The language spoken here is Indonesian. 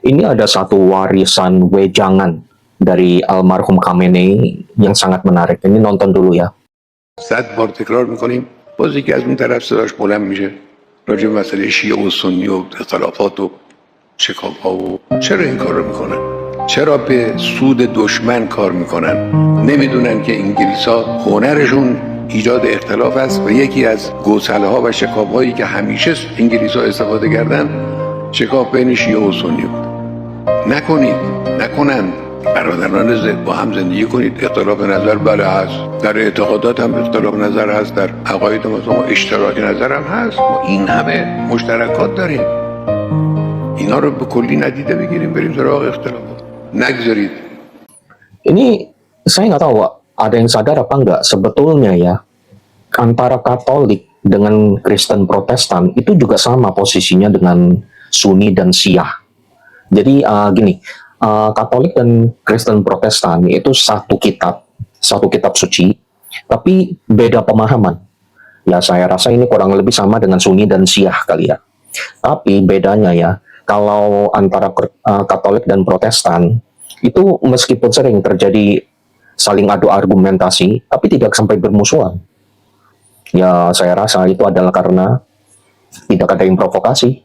Ini ada satu warisan wejangan dari almarhum Khamenei yang sangat menarik. Ini nonton dulu ya. 100 بار تکرار میکنیم باز یکی از اون طرف صداش بلند میشه راجع به مسئله شیعه و سنی و اختلافات و شکاف ها و چرا این کار رو میکنن؟ چرا به سود دشمن کار میکنن؟ نمیدونن که انگلیس ها هنرشون ایجاد اختلاف است و یکی از گسله ها و شکاف هایی که همیشه انگلیس ها استفاده کردن شکاف بین شیعه و سنی بود. نکنن برادران با هم زندگی کنید. اختلاف نظر بله هست، در اعتقادات هم اختلاف نظر هست، در عقاید ما اشتراک نظر هم هست. ما این همه مشترکات داریم، اینا رو به کلی ندیده بگیریم بریم سراغ اختلافات. نگذارید. Ini saya nggak tahu, Wak, ada yang sadar apa nggak sebetulnya ya, antara Katolik dengan Kristen Protestan itu juga sama posisinya dengan Sunni dan Syiah. Jadi gini, Katolik dan Kristen Protestan itu satu kitab suci, tapi beda pemahaman. Ya saya rasa ini kurang lebih sama dengan Sunni dan Syiah kali ya. Tapi bedanya ya, kalau antara Katolik dan Protestan itu meskipun sering terjadi saling adu argumentasi, tapi tidak sampai bermusuhan. Ya saya rasa itu adalah karena tidak ada yang provokasi.